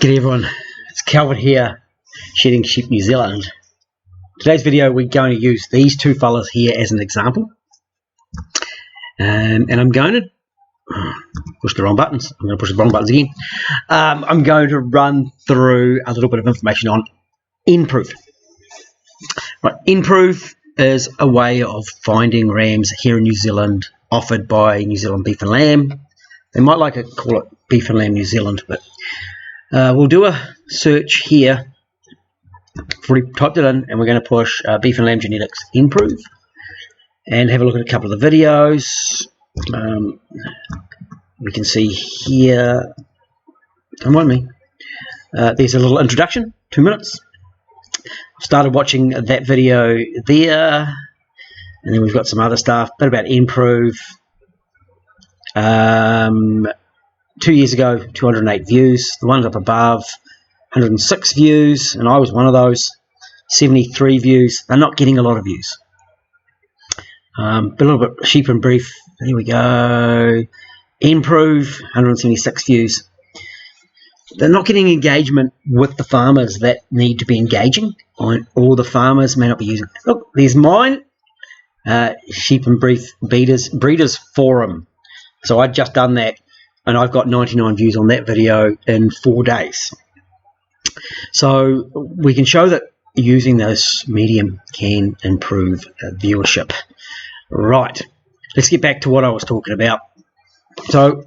G'day everyone, it's Calvin here, Shedding Sheep New Zealand. Today's video we're going to use these two fellas here as an example. And I'm going to push the wrong buttons. I'm going to push the wrong buttons again. I'm going to run through a little bit of information on Improve. Right, Improve is a way of finding rams here in New Zealand offered by New Zealand Beef and Lamb. They might like to call it Beef and Lamb New Zealand, but we'll do a search here. I've already typed it in, and we're going to push Beef and Lamb Genetics Improve and have a look at a couple of the videos. We can see here, don't mind me, there's a little introduction, 2 minutes. I started watching that video there, and then we've got some other stuff, a bit about Improve. 2 years ago, 208 views. The ones up above, 106 views, and I was one of those. 73 views. They're not getting a lot of views. A little bit sheep and beef. Here we go. Improve, 176 views. They're not getting engagement with the farmers that need to be engaging. All the farmers may not be using. Look, there's mine. Sheep and beef breeders forum. So I'd just done that, and I've got 99 views on that video in 4 days. So we can show that using this medium can improve viewership. Right, let's get back to what I was talking about. So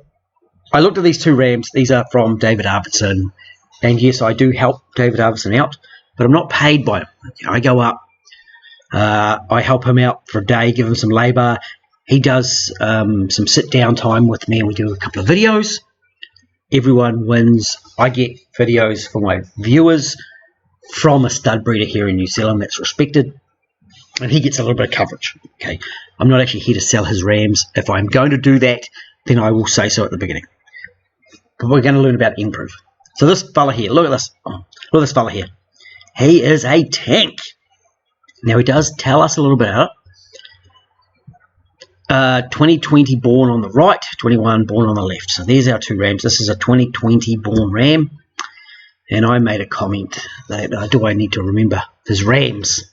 I looked at these two rams. These are from David Arvidson, and yes, I do help David Arvidson out, but I'm not paid by him. I go up, I help him out for a day, give him some labour. He does some sit-down time with me, and we do a couple of videos. Everyone wins. I get videos for my viewers from a stud breeder here in New Zealand that's respected, and he gets a little bit of coverage. Okay, I'm not actually here to sell his rams. If I'm going to do that, then I will say so at the beginning. But we're going to learn about Improve. So this fella here, look at this. Look at this fella here. He is a tank. Now he does tell us a little bit about it. 2020 born on the right, 21 born on the left. So there's our two rams. This is a 2020 born ram, and I made a comment that do I need to remember his rams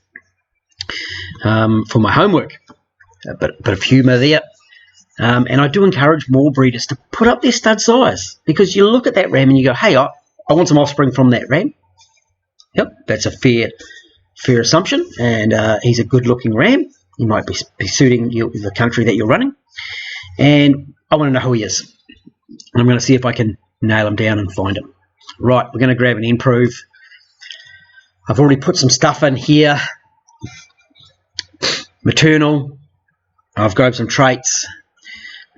for my homework. A bit of humour there, and I do encourage more breeders to put up their stud size, because you look at that ram and you go, hey, I want some offspring from that ram. Yep, that's a fair assumption, and he's a good looking ram. He might be suiting the country that you're running. And I want to know who he is. And I'm going to see if I can nail him down and find him. Right, we're going to grab an Improve. I've already put some stuff in here. Maternal. I've grabbed some traits.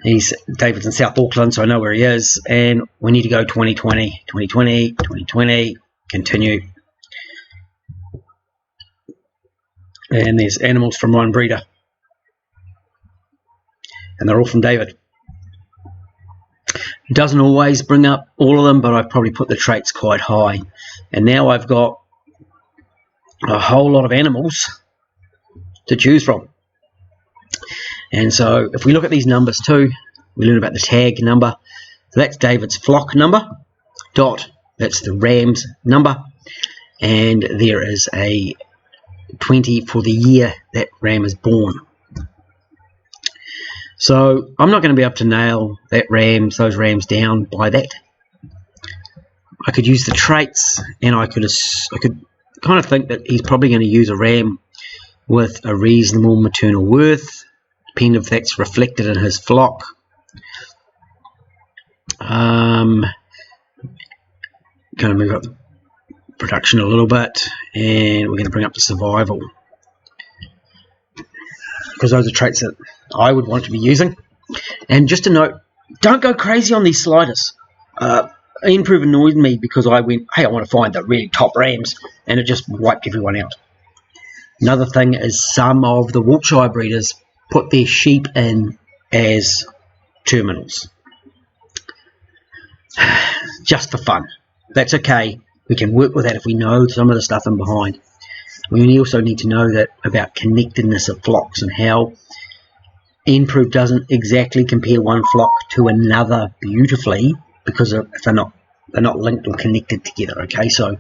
David's in South Auckland, so I know where he is. And we need to go 2020, 2020, 2020. Continue. And there's animals from one breeder, and they're all from David. It doesn't always bring up all of them, but I've probably put the traits quite high, and now I've got a whole lot of animals to choose from. And so if we look at these numbers too, we learn about the tag number. So that's David's flock number. Dot, that's the ram's number, and there is a 20 for the year that ram is born. So I'm not going to be able to nail those rams down by that. I could use the traits, and I could kind of think that he's probably going to use a ram with a reasonable maternal worth, depending if that's reflected in his flock. Going to move up the production a little bit, and we're going to bring up the survival, because those are traits that I would want to be using. And just a note, don't go crazy on these sliders. Improve annoyed me because I went, hey, I want to find the really top rams, and it just wiped everyone out. Another thing is some of the Wiltshire breeders put their sheep in as terminals, just for fun. That's okay. We can work with that if we know some of the stuff in behind. We also need to know that about connectedness of flocks and how Improve doesn't exactly compare one flock to another beautifully, because if they're not they're not linked or connected together. Okay, so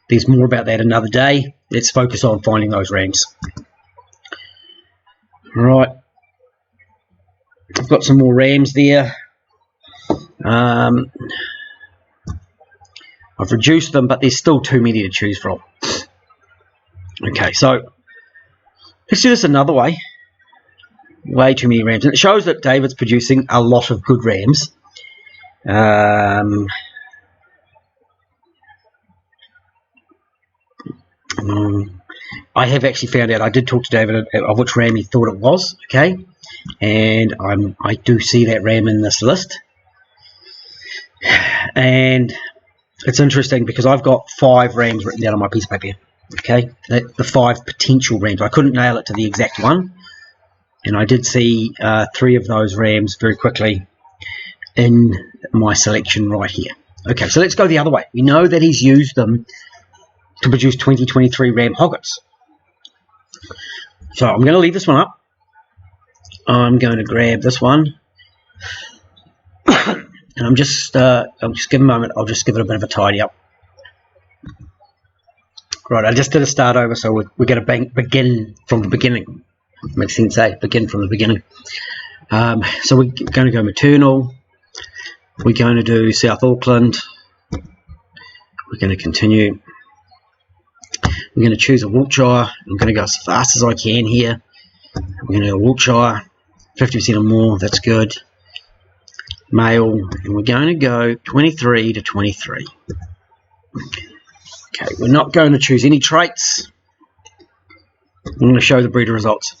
there's more about that another day. Let's focus on finding those rams. Right, I've got some more rams there. I've reduced them, but there's still too many to choose from. Okay, so let's do this another way. Way too many rams. And it shows that David's producing a lot of good rams. I have actually found out, I did talk to David of which ram he thought it was, okay? And I do see that ram in this list. And it's interesting because I've got 5 rams written down on my piece of paper, okay? The 5 potential rams. I couldn't nail it to the exact one. And I did see 3 of those rams very quickly in my selection right here. Okay, so let's go the other way. We know that he's used them to produce 2023 ram hoggets. So I'm going to leave this one up. I'm going to grab this one. And I'll just give a moment. I'll just give it a bit of a tidy up. Right, I just did a start over, so we're going to begin from the beginning. Makes sense, eh? Begin from the beginning. So we're going to go maternal. We're going to do South Auckland. We're going to continue. We're going to choose a Wiltshire. I'm going to go as fast as I can here. We're going to go Wiltshire, 50% or more. That's good. Male, and we're going to go 23 to 23. Okay, we're not going to choose any traits. I'm going to show the breeder results.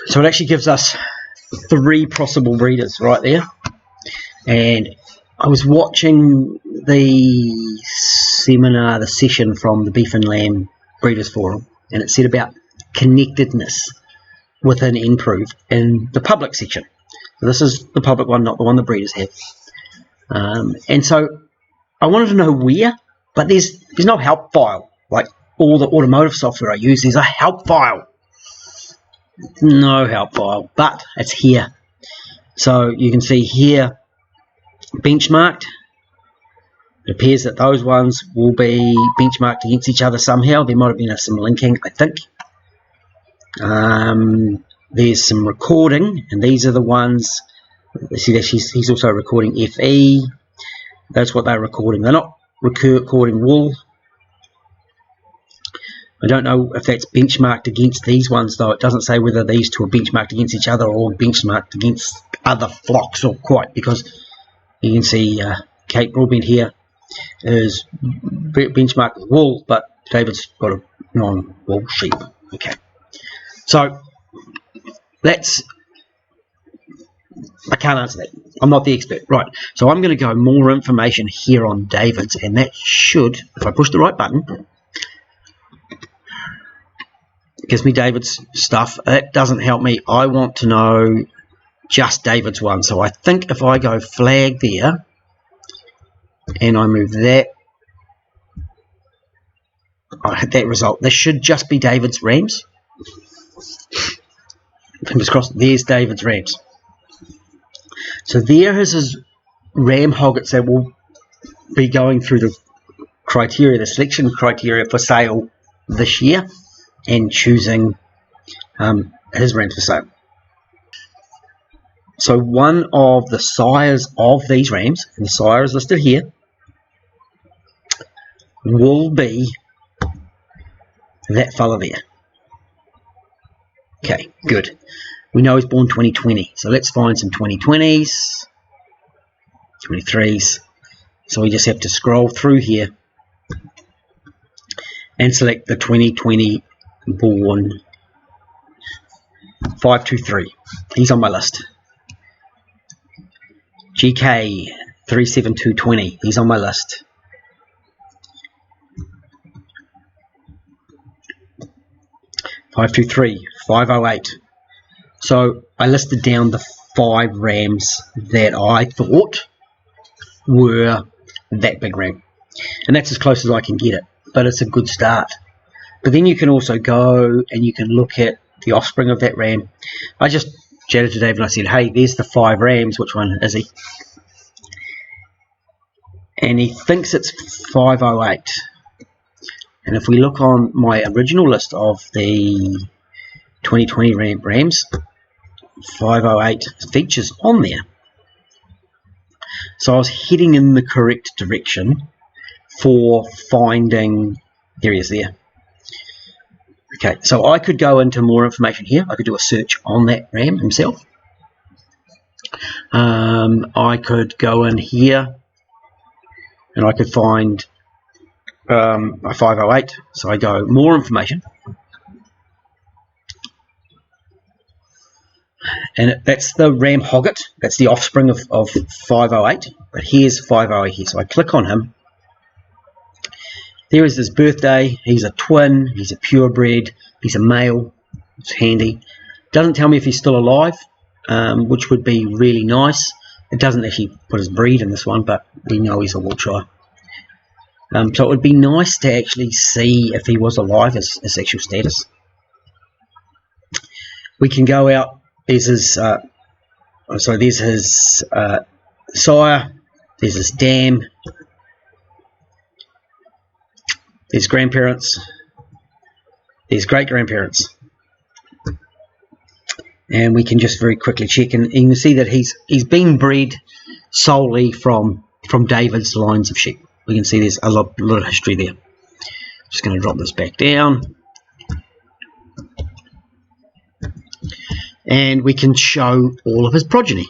So it actually gives us 3 possible breeders right there. And I was watching the seminar, the session from the Beef and Lamb Breeders Forum, and it said about connectedness within Improve in the public section. So this is the public one, not the one the breeders have. And so I wanted to know where, but there's no help file. Like all the automotive software I use, there's a help file. No help file, but it's here. So you can see here, benchmarked. It appears that those ones will be benchmarked against each other somehow. There might have been some linking, I think. There's some recording, and these are the ones. See that he's also recording FE. That's what they're recording. They're not recording wool. I don't know if that's benchmarked against these ones, though. It doesn't say whether these two are benchmarked against each other or benchmarked against other flocks or quite, because you can see Cape Broadbent here is benchmarked with wool, but David's got a non-wool sheep. Okay, so I can't answer that. I'm not the expert. Right, so I'm going to go more information here on David's, and that should, if I push the right button, gives me David's stuff. That doesn't help me. I want to know just David's one. So I think if I go flag there and I move that, I hit that result. This should just be David's rams. Fingers crossed. There's David's rams. So there is his ram hoggets that will be going through the criteria, the selection criteria for sale this year, and choosing his rams for sale. So one of the sires of these rams, and the sire is listed here, will be that fella there. Okay, good. We know he's born 2020, so let's find some 2020s, 23s. So we just have to scroll through here and select the 2020 born 523. He's on my list. GK 37220. He's on my list. Five two three 508. So I listed down the 5 rams that I thought were that big ram, and that's as close as I can get it. But it's a good start. But then you can also go and you can look at the offspring of that ram. I just chatted to Dave and I said, hey, there's the 5 rams. Which one is he? and he thinks it's 508. And if we look on my original list of the 2020 rams, 508 features on there. So I was heading in the correct direction for finding, there he is there. Okay, so I could go into more information here. I could do a search on that ram himself. I could go in here and I could find a 508. So I go more information. And that's the ram hogget. That's the offspring of 508. But here's 508 here. So I click on him. There is his birthday. He's a twin. He's a purebred. He's a male. It's handy. Doesn't tell me if he's still alive, which would be really nice. It doesn't actually put his breed in this one, but we know he's a Wiltshire. So it would be nice to actually see if he was alive, his actual status. We can go out. There's his, there's his sire. There's his dam. There's grandparents. There's great-grandparents. And we can just very quickly check, and you can see that he's been bred solely from David's lines of sheep. We can see there's a lot of history there. Just going to drop this back down. And we can show all of his progeny.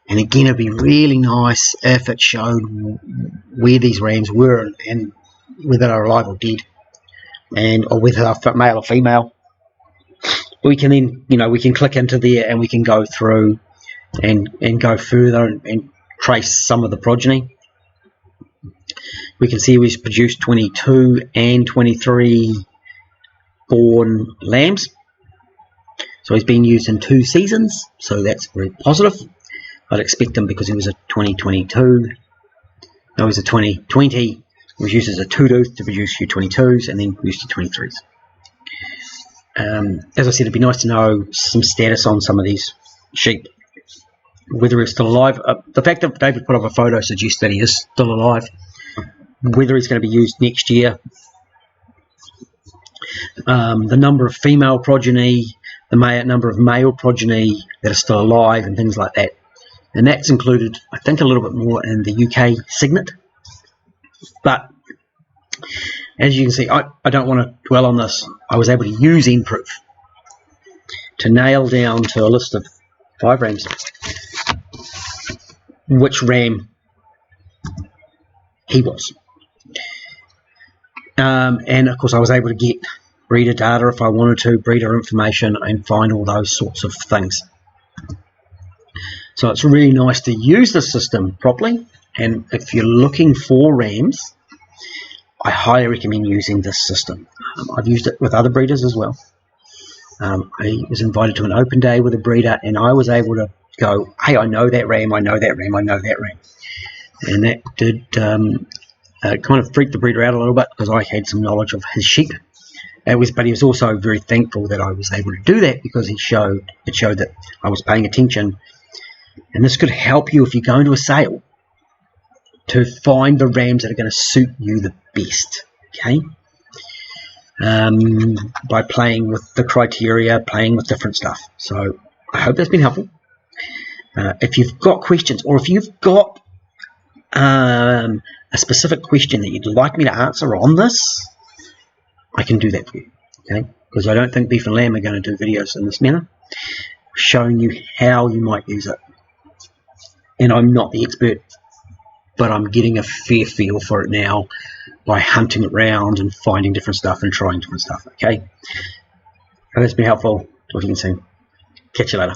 And again, it'd be really nice if it showed where these rams were and whether they're alive or dead, or whether they're male or female. We can then, we can click into there and we can go through and go further and trace some of the progeny. We can see we've produced 22 and 23 born lambs. So he's been used in 2 seasons, so that's very positive. I'd expect him, because he was a 2022. No, he was a 2020. He was used as a 2-tooth to produce U22s and then used to 23s. As I said, it'd be nice to know some status on some of these sheep, whether he's still alive. The fact that David put up a photo suggests that he is still alive. Whether he's going to be used next year. The number of female progeny, the number of male progeny that are still alive, and things like that. And that's included, I think, a little bit more in the UK signet. But as you can see, I don't want to dwell on this. I was able to use EndProof to nail down to a list of 5 rams which ram he was. And of course I was able to get breeder data if I wanted to, breeder information, and find all those sorts of things. So it's really nice to use the system properly, and if you're looking for rams, I highly recommend using this system. I've used it with other breeders as well. I was invited to an open day with a breeder, and I was able to go, hey, I know that ram, I know that ram, I know that ram. And that did kind of freak the breeder out a little bit, because I had some knowledge of his sheep. But he was also very thankful that I was able to do that, because it showed that I was paying attention. And this could help you if you're going to a sale to find the rams that are going to suit you the best, okay? By playing with the criteria, playing with different stuff. So I hope that's been helpful. If you've got questions, or if you've got a specific question that you'd like me to answer on this, I can do that for you, okay? Because I don't think beef and lamb are going to do videos in this manner, showing you how you might use it. And I'm not the expert, but I'm getting a fair feel for it now by hunting around and finding different stuff and trying different stuff, okay? Hope that's been helpful. Talk to you soon. Catch you later.